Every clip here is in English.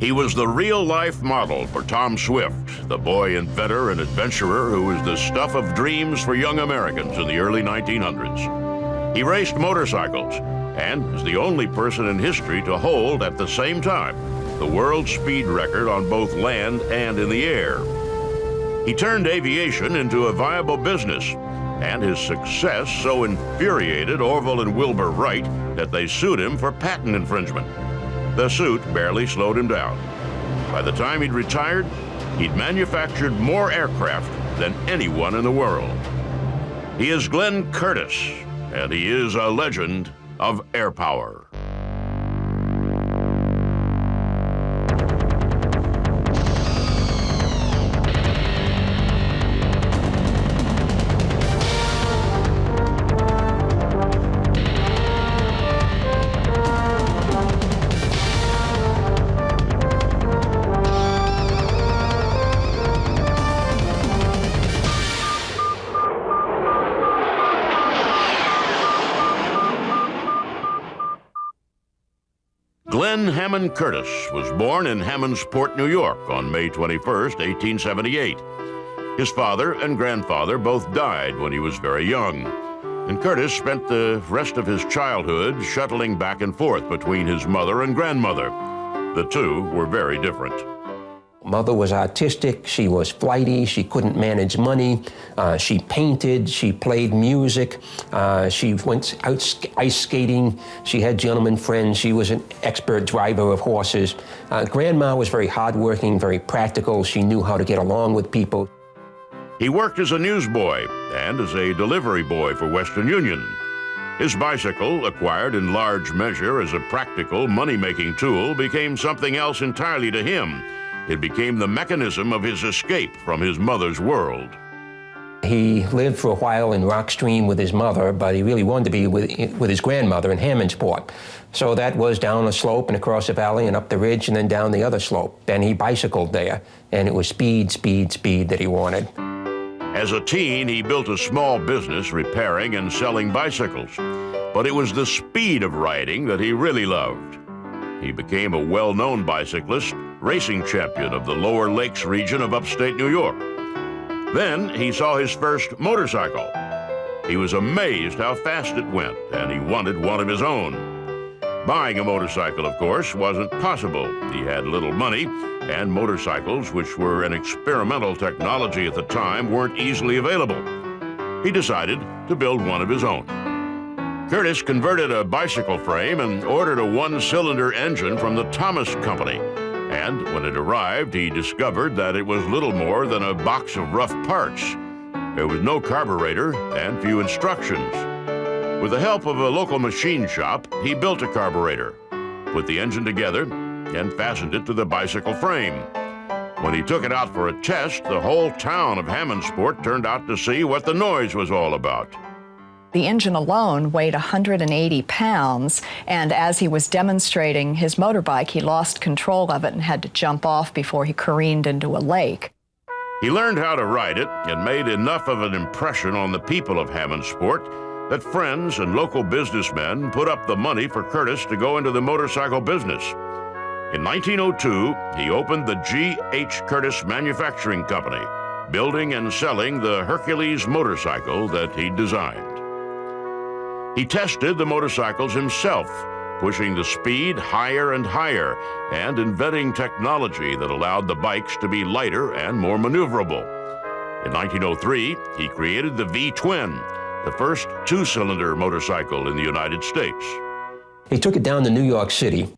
He was the real-life model for Tom Swift, the boy inventor and adventurer who was the stuff of dreams for young Americans in the early 1900s. He raced motorcycles and is the only person in history to hold at the same time the world speed record on both land and in the air. He turned aviation into a viable business, and his success so infuriated Orville and Wilbur Wright that they sued him for patent infringement. The suit barely slowed him down. By the time he'd retired, he'd manufactured more aircraft than anyone in the world. He is Glenn Curtiss, and he is a legend of Airpower. Glenn Hammond Curtiss was born in Hammondsport, New York on May 21st, 1878. His father and grandfather both died when he was very young, and Curtiss spent the rest of his childhood shuttling back and forth between his mother and grandmother. The two were very different. Mother was artistic, she was flighty, she couldn't manage money, she painted, she played music, she went out ice skating, she had gentleman friends, she was an expert driver of horses. Grandma was very hardworking, very practical, she knew how to get along with people. He worked as a newsboy and as a delivery boy for Western Union. His bicycle, acquired in large measure as a practical money-making tool, became something else entirely to him. It became the mechanism of his escape from his mother's world. He lived for a while in Rock Stream with his mother, but he really wanted to be with his grandmother in Hammondsport. So that was down a slope and across a valley and up the ridge and then down the other slope. Then he bicycled there, and it was speed, speed, speed that he wanted. As a teen, he built a small business repairing and selling bicycles, but it was the speed of riding that he really loved. He became a well-known bicyclist, racing champion of the Lower Lakes region of upstate New York. Then he saw his first motorcycle. He was amazed how fast it went, and he wanted one of his own. Buying a motorcycle, of course, wasn't possible. He had little money, and motorcycles, which were an experimental technology at the time, weren't easily available. He decided to build one of his own. Curtiss converted a bicycle frame and ordered a one-cylinder engine from the Thomas Company. And when it arrived, he discovered that it was little more than a box of rough parts. There was no carburetor and few instructions. With the help of a local machine shop, he built a carburetor, put the engine together, and fastened it to the bicycle frame. When he took it out for a test, the whole town of Hammondsport turned out to see what the noise was all about. The engine alone weighed 180 pounds, and as he was demonstrating his motorbike, he lost control of it and had to jump off before he careened into a lake. He learned how to ride it and made enough of an impression on the people of Hammondsport that friends and local businessmen put up the money for Curtiss to go into the motorcycle business. In 1902, he opened the G.H. Curtiss Manufacturing Company, building and selling the Hercules motorcycle that he designed. He tested the motorcycles himself, pushing the speed higher and higher and inventing technology that allowed the bikes to be lighter and more maneuverable. In 1903, he created the V-Twin, the first two-cylinder motorcycle in the United States. He took it down to New York City,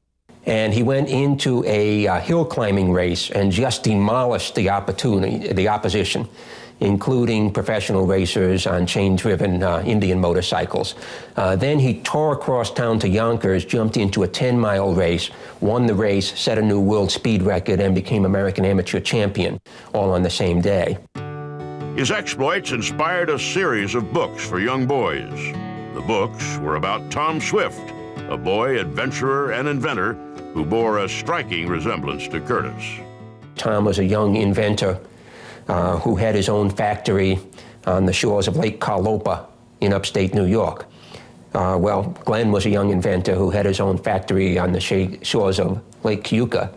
and he went into a hill climbing race and just demolished the opposition, including professional racers on chain-driven Indian motorcycles. Then he tore across town to Yonkers, jumped into a 10-mile race, won the race, set a new world speed record, and became American amateur champion, all on the same day. His exploits inspired a series of books for young boys. The books were about Tom Swift, a boy adventurer and inventor who bore a striking resemblance to Curtiss. Tom was a young inventor who had his own factory on the shores of Lake Carlopa in upstate New York. Well, Glenn was a young inventor who had his own factory on the shores of Lake Cayuga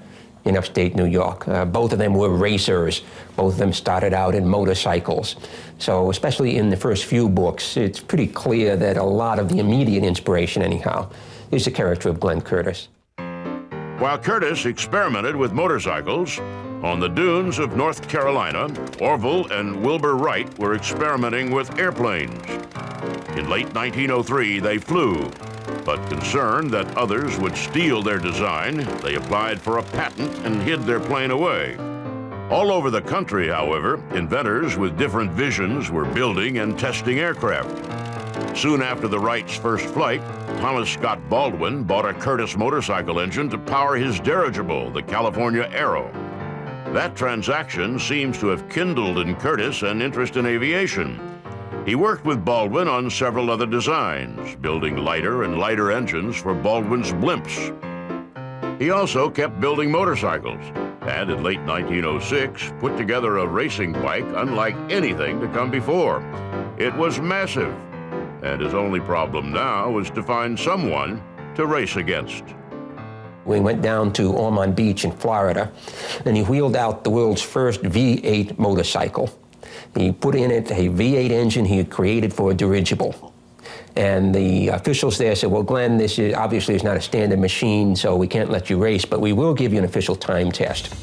in upstate New York. Both of them were racers. Both of them started out in motorcycles. So especially in the first few books, it's pretty clear that a lot of the immediate inspiration, anyhow, is the character of Glenn Curtiss. While Curtiss experimented with motorcycles, on the dunes of North Carolina, Orville and Wilbur Wright were experimenting with airplanes. In late 1903, they flew, but concerned that others would steal their design, they applied for a patent and hid their plane away. All over the country, however, inventors with different visions were building and testing aircraft. Soon after the Wrights' first flight, Thomas Scott Baldwin bought a Curtiss motorcycle engine to power his dirigible, the California Aero. That transaction seems to have kindled in Curtiss an interest in aviation. He worked with Baldwin on several other designs, building lighter and lighter engines for Baldwin's blimps. He also kept building motorcycles, and in late 1906 put together a racing bike unlike anything to come before. It was massive, and his only problem now was to find someone to race against. We went down to Ormond Beach in Florida, and he wheeled out the world's first V8 motorcycle. He put in it a V8 engine he had created for a dirigible. And the officials there said, well, Glenn, this is obviously not a standard machine, so we can't let you race, but we will give you an official time test.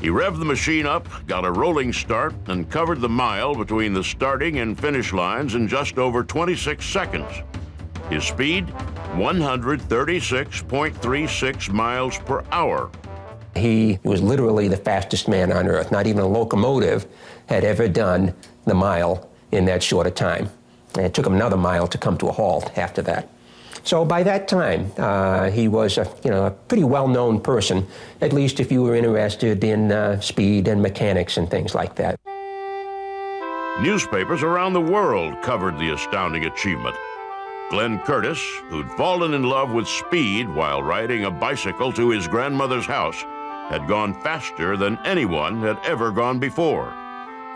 He revved the machine up, got a rolling start, and covered the mile between the starting and finish lines in just over 26 seconds. His speed, 136.36 miles per hour. He was literally the fastest man on Earth. Not even a locomotive had ever done the mile in that short a time. And it took him another mile to come to a halt after that. So by that time, he was a pretty well-known person, at least if you were interested in speed and mechanics and things like that. Newspapers around the world covered the astounding achievement. Glenn Curtiss, who'd fallen in love with speed while riding a bicycle to his grandmother's house, had gone faster than anyone had ever gone before.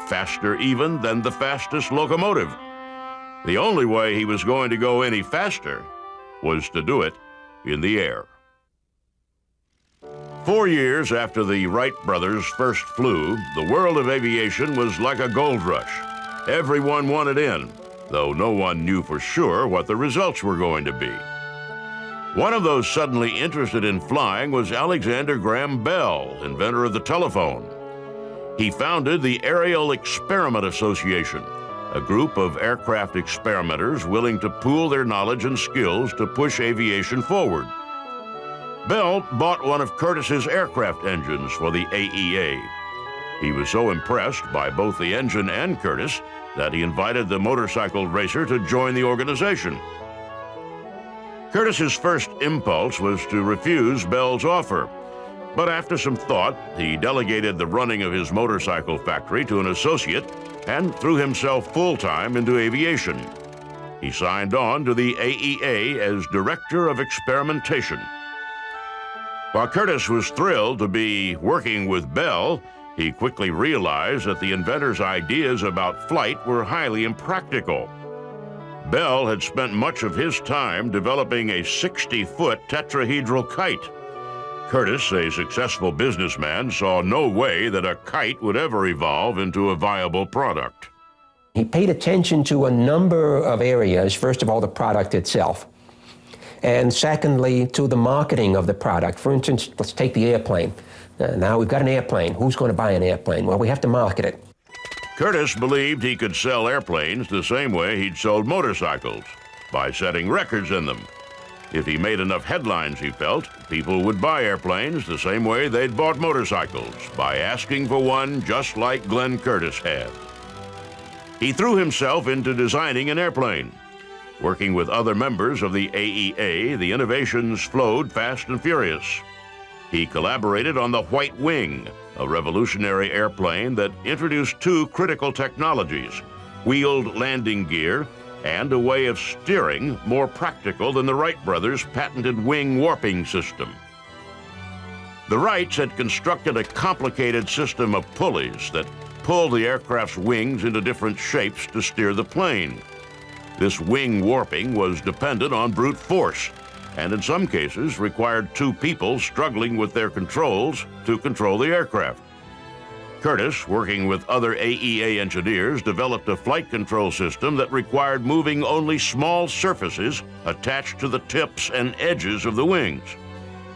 Faster even than the fastest locomotive. The only way he was going to go any faster was to do it in the air. 4 years after the Wright brothers first flew, the world of aviation was like a gold rush. Everyone wanted in, though no one knew for sure what the results were going to be. One of those suddenly interested in flying was Alexander Graham Bell, inventor of the telephone. He founded the Aerial Experiment Association, a group of aircraft experimenters willing to pool their knowledge and skills to push aviation forward. Bell bought one of Curtiss's aircraft engines for the AEA. He was so impressed by both the engine and Curtiss that he invited the motorcycle racer to join the organization. Curtiss's first impulse was to refuse Bell's offer, but after some thought, he delegated the running of his motorcycle factory to an associate and threw himself full-time into aviation. He signed on to the AEA as Director of Experimentation. While Curtiss was thrilled to be working with Bell, he quickly realized that the inventor's ideas about flight were highly impractical. Bell had spent much of his time developing a 60-foot tetrahedral kite. Curtiss, a successful businessman, saw no way that a kite would ever evolve into a viable product. He paid attention to a number of areas. First of all, the product itself. And secondly, to the marketing of the product. For instance, let's take the airplane. Now we've got an airplane. Who's going to buy an airplane? Well, we have to market it. Curtiss believed he could sell airplanes the same way he'd sold motorcycles, by setting records in them. If he made enough headlines, he felt, people would buy airplanes the same way they'd bought motorcycles, by asking for one just like Glenn Curtiss had. He threw himself into designing an airplane. Working with other members of the AEA, the innovations flowed fast and furious. He collaborated on the White Wing, a revolutionary airplane that introduced two critical technologies, wheeled landing gear and a way of steering more practical than the Wright brothers' patented wing warping system. The Wrights had constructed a complicated system of pulleys that pulled the aircraft's wings into different shapes to steer the plane. This wing warping was dependent on brute force, and in some cases required two people struggling with their controls to control the aircraft. Curtiss, working with other AEA engineers, developed a flight control system that required moving only small surfaces attached to the tips and edges of the wings.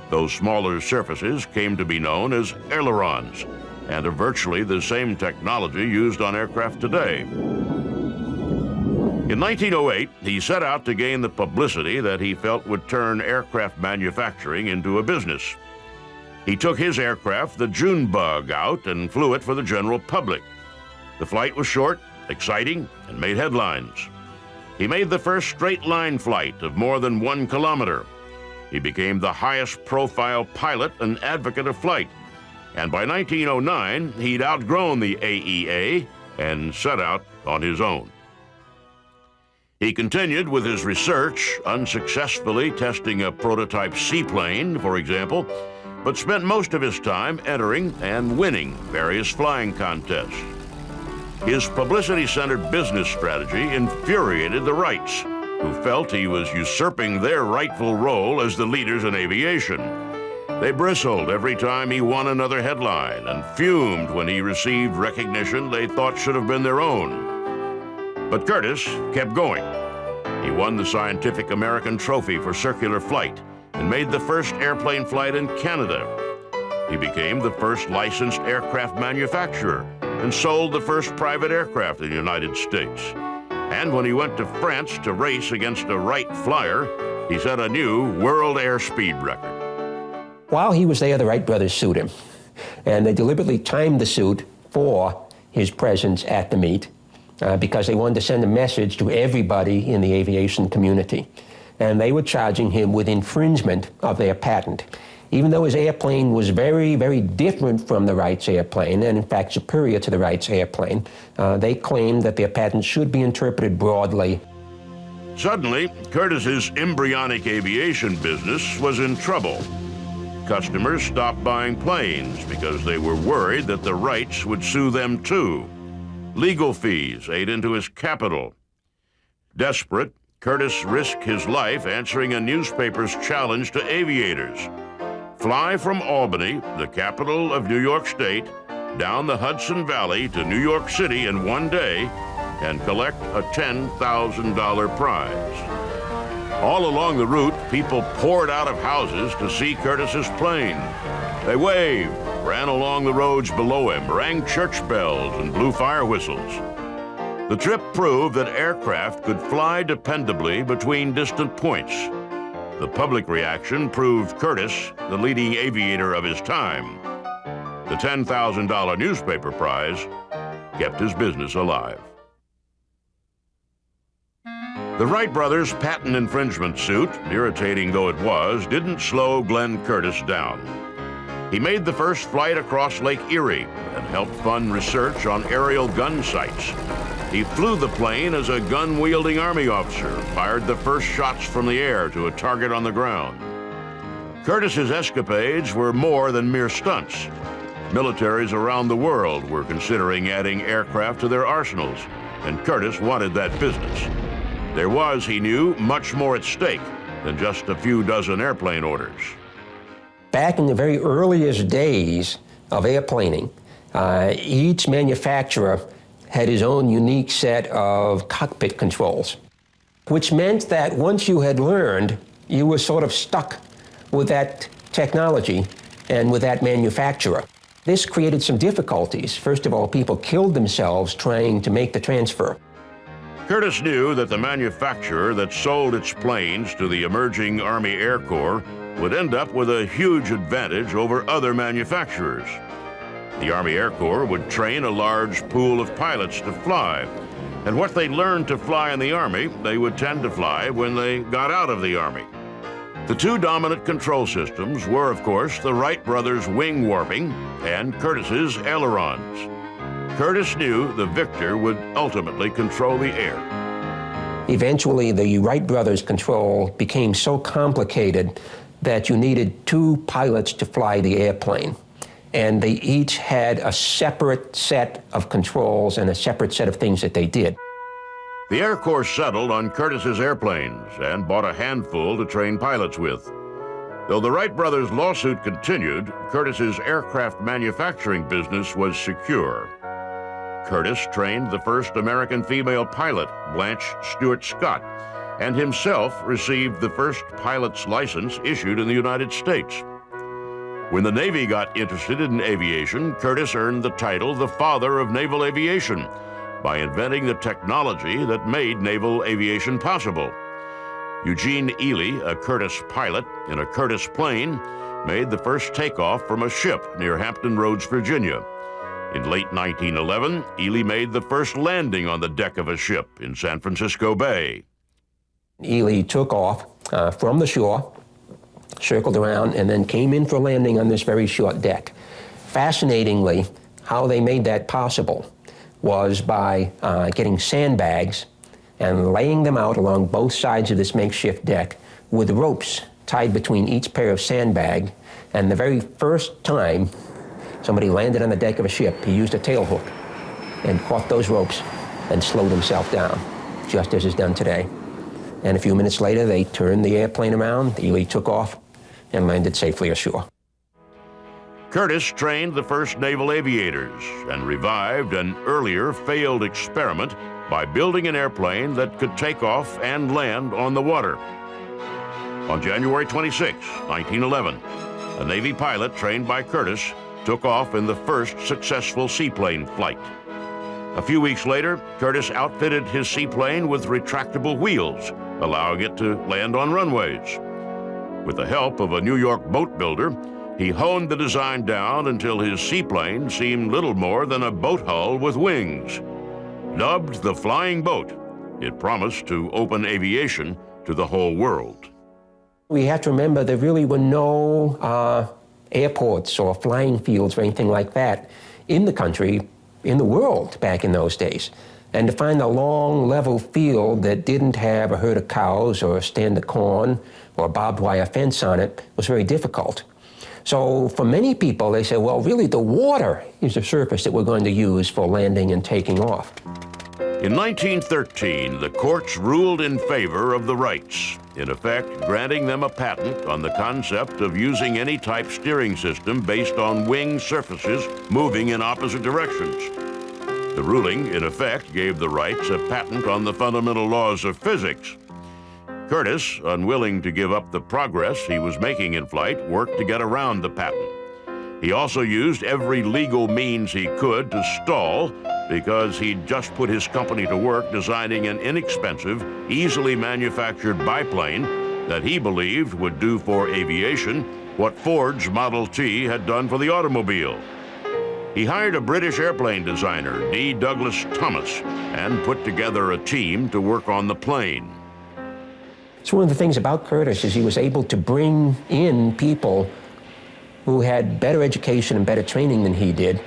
Those smaller surfaces came to be known as ailerons, and are virtually the same technology used on aircraft today. In 1908, he set out to gain the publicity that he felt would turn aircraft manufacturing into a business. He took his aircraft, the Junebug, out and flew it for the general public. The flight was short, exciting, and made headlines. He made the first straight-line flight of more than 1 kilometer. He became the highest-profile pilot and advocate of flight. And by 1909, he'd outgrown the AEA and set out on his own. He continued with his research, unsuccessfully testing a prototype seaplane, for example, but spent most of his time entering and winning various flying contests. His publicity-centered business strategy infuriated the Wrights, who felt he was usurping their rightful role as the leaders in aviation. They bristled every time he won another headline and fumed when he received recognition they thought should have been their own. But Curtiss kept going. He won the Scientific American Trophy for circular flight and made the first airplane flight in Canada. He became the first licensed aircraft manufacturer and sold the first private aircraft in the United States. And when he went to France to race against a Wright flyer, he set a new world airspeed record. While he was there, the Wright brothers sued him, and they deliberately timed the suit for his presence at the meet because they wanted to send a message to everybody in the aviation community. And they were charging him with infringement of their patent. Even though his airplane was very, very different from the Wrights airplane, and in fact superior to the Wrights airplane, they claimed that their patent should be interpreted broadly. Suddenly, Curtiss's embryonic aviation business was in trouble. Customers stopped buying planes because they were worried that the Wrights would sue them too. Legal fees ate into his capital. Desperate, Curtiss risked his life answering a newspaper's challenge to aviators. Fly from Albany, the capital of New York State, down the Hudson Valley to New York City in one day and collect a $10,000 prize. All along the route, people poured out of houses to see Curtiss's plane. They waved, ran along the roads below him, rang church bells, and blew fire whistles. The trip proved that aircraft could fly dependably between distant points. The public reaction proved Curtiss the leading aviator of his time. The $10,000 newspaper prize kept his business alive. The Wright brothers' patent infringement suit, irritating though it was, didn't slow Glenn Curtiss down. He made the first flight across Lake Erie and helped fund research on aerial gun sights. He flew the plane as a gun-wielding Army officer, fired the first shots from the air to a target on the ground. Curtiss's escapades were more than mere stunts. Militaries around the world were considering adding aircraft to their arsenals, and Curtiss wanted that business. There was, he knew, much more at stake than just a few dozen airplane orders. Back in the very earliest days of airplaning, each manufacturer had his own unique set of cockpit controls, which meant that once you had learned, you were sort of stuck with that technology and with that manufacturer. This created some difficulties. First of all, people killed themselves trying to make the transfer. Curtiss knew that the manufacturer that sold its planes to the emerging Army Air Corps would end up with a huge advantage over other manufacturers. The Army Air Corps would train a large pool of pilots to fly, and what they learned to fly in the Army, they would tend to fly when they got out of the Army. The two dominant control systems were, of course, the Wright brothers' wing warping and Curtiss's ailerons. Curtiss knew the victor would ultimately control the air. Eventually, the Wright brothers' control became so complicated that you needed two pilots to fly the airplane. And they each had a separate set of controls and a separate set of things that they did. The Air Corps settled on Curtiss's airplanes and bought a handful to train pilots with. Though the Wright brothers' lawsuit continued, Curtiss's aircraft manufacturing business was secure. Curtiss trained the first American female pilot, Blanche Stewart Scott, and himself received the first pilot's license issued in the United States. When the Navy got interested in aviation, Curtiss earned the title the father of naval aviation by inventing the technology that made naval aviation possible. Eugene Ely, a Curtiss pilot in a Curtiss plane, made the first takeoff from a ship near Hampton Roads, Virginia. In late 1911, Ely made the first landing on the deck of a ship in San Francisco Bay. Ely took off from the shore, circled around, and then came in for landing on this very short deck. Fascinatingly, how they made that possible was by getting sandbags and laying them out along both sides of this makeshift deck with ropes tied between each pair of sandbag. And the very first time somebody landed on the deck of a ship, he used a tail hook and caught those ropes and slowed himself down, just as is done today. And a few minutes later, they turned the airplane around, Ely took off, and landed safely ashore. Curtiss trained the first naval aviators and revived an earlier failed experiment by building an airplane that could take off and land on the water. On January 26, 1911, a Navy pilot trained by Curtiss took off in the first successful seaplane flight. A few weeks later, Curtiss outfitted his seaplane with retractable wheels, allowing it to land on runways. With the help of a New York boat builder, he honed the design down until his seaplane seemed little more than a boat hull with wings. Dubbed the Flying Boat, it promised to open aviation to the whole world. We have to remember there really were no airports or flying fields or anything like that in the country, in the world back in those days. And to find a long, level field that didn't have a herd of cows or a stand of corn or a barbed wire fence on it was very difficult. So for many people, they say, well, really the water is the surface that we're going to use for landing and taking off. In 1913, the courts ruled in favor of the Wrights, in effect granting them a patent on the concept of using any type steering system based on wing surfaces moving in opposite directions. The ruling, in effect, gave the Wrights a patent on the fundamental laws of physics. Curtiss, unwilling to give up the progress he was making in flight, worked to get around the patent. He also used every legal means he could to stall because he'd just put his company to work designing an inexpensive, easily manufactured biplane that he believed would do for aviation what Ford's Model T had done for the automobile. He hired a British airplane designer, D. Douglas Thomas, and put together a team to work on the plane. So one of the things about Curtiss is he was able to bring in people who had better education and better training than he did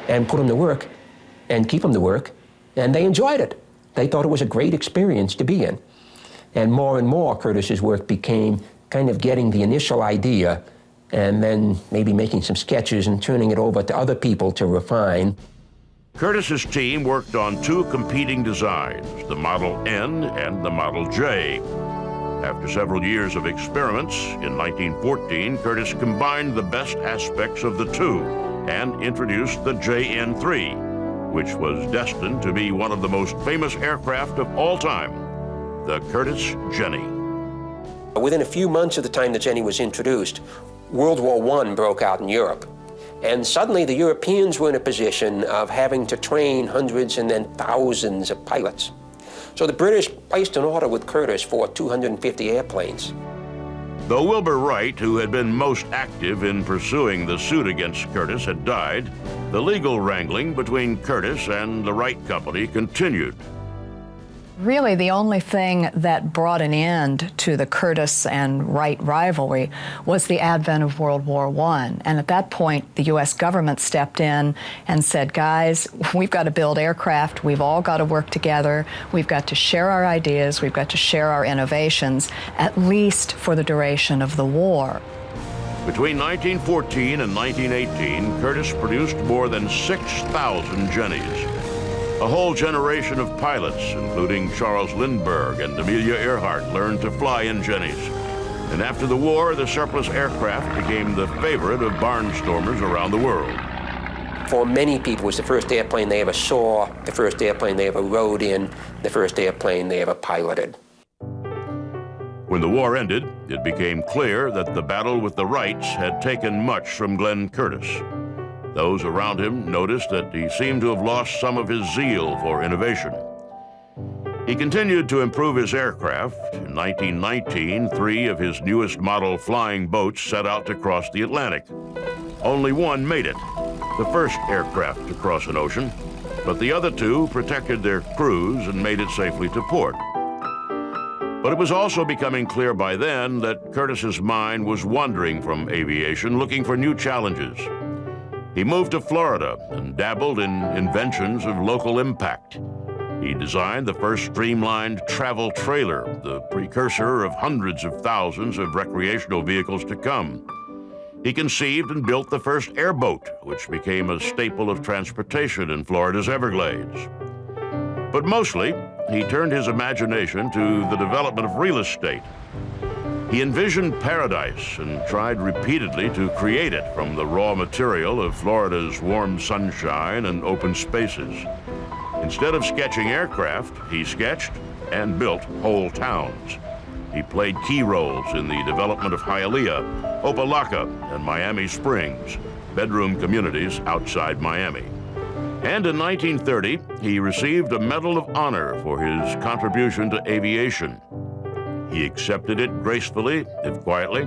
and put them to work and keep them to work, and they enjoyed it. They thought it was a great experience to be in. And more Curtiss's work became kind of getting the initial idea and then maybe making some sketches and turning it over to other people to refine. Curtiss's team worked on two competing designs, the Model N and the Model J. After several years of experiments, in 1914, Curtiss combined the best aspects of the two and introduced the JN-3, which was destined to be one of the most famous aircraft of all time, the Curtiss Jenny. Within a few months of the time the Jenny was introduced, World War I broke out in Europe. And suddenly the Europeans were in a position of having to train hundreds and then thousands of pilots. So the British placed an order with Curtiss for 250 airplanes. Though Wilbur Wright, who had been most active in pursuing the suit against Curtiss, had died, the legal wrangling between Curtiss and the Wright Company continued. Really, the only thing that brought an end to the Curtiss and Wright rivalry was the advent of World War I. And at that point, the U.S. government stepped in and said, guys, we've got to build aircraft. We've all got to work together. We've got to share our ideas. We've got to share our innovations, at least for the duration of the war. Between 1914 and 1918, Curtiss produced more than 6,000 Jennies. A whole generation of pilots, including Charles Lindbergh and Amelia Earhart, learned to fly in Jennies. And after the war, the surplus aircraft became the favorite of barnstormers around the world. For many people, it was the first airplane they ever saw, the first airplane they ever rode in, the first airplane they ever piloted. When the war ended, it became clear that the battle with the Wrights had taken much from Glenn Curtiss. Those around him noticed that he seemed to have lost some of his zeal for innovation. He continued to improve his aircraft. In 1919, 3 of his newest model flying boats set out to cross the Atlantic. Only one made it, the first aircraft to cross an ocean, but the other 2 protected their crews and made it safely to port. But it was also becoming clear by then that Curtiss's mind was wandering from aviation, looking for new challenges. He moved to Florida and dabbled in inventions of local impact. He designed the first streamlined travel trailer, the precursor of hundreds of thousands of recreational vehicles to come. He conceived and built the first airboat, which became a staple of transportation in Florida's Everglades. But mostly, he turned his imagination to the development of real estate. He envisioned paradise and tried repeatedly to create it from the raw material of Florida's warm sunshine and open spaces. Instead of sketching aircraft, he sketched and built whole towns. He played key roles in the development of Hialeah, Opelika, and Miami Springs, bedroom communities outside Miami. And in 1930, he received a Medal of Honor for his contribution to aviation. He accepted it gracefully, if quietly,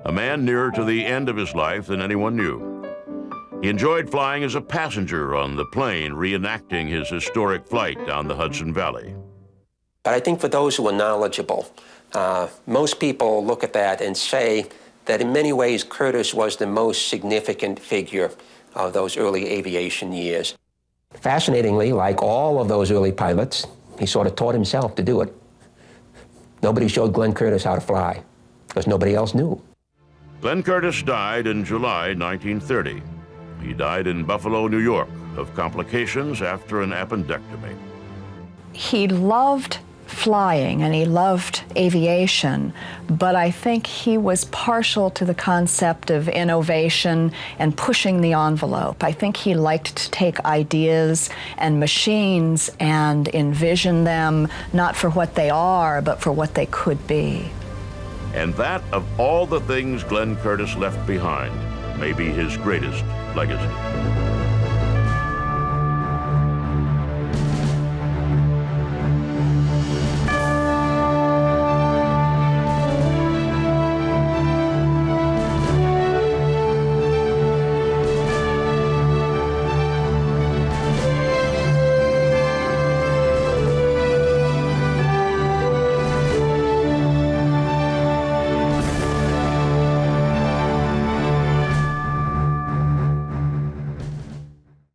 a man nearer to the end of his life than anyone knew. He enjoyed flying as a passenger on the plane, reenacting his historic flight down the Hudson Valley. But I think for those who are knowledgeable, most people look at that and say that in many ways Curtiss was the most significant figure of those early aviation years. Fascinatingly, like all of those early pilots, he sort of taught himself to do it. Nobody showed Glenn Curtiss how to fly, because nobody else knew. Glenn Curtiss died in July 1930. He died in Buffalo, New York, of complications after an appendectomy. He loved flying and he loved aviation, but I think he was partial to the concept of innovation and pushing the envelope. I think he liked to take ideas and machines and envision them not for what they are, but for what they could be. And that, of all the things Glenn Curtiss left behind, may be his greatest legacy.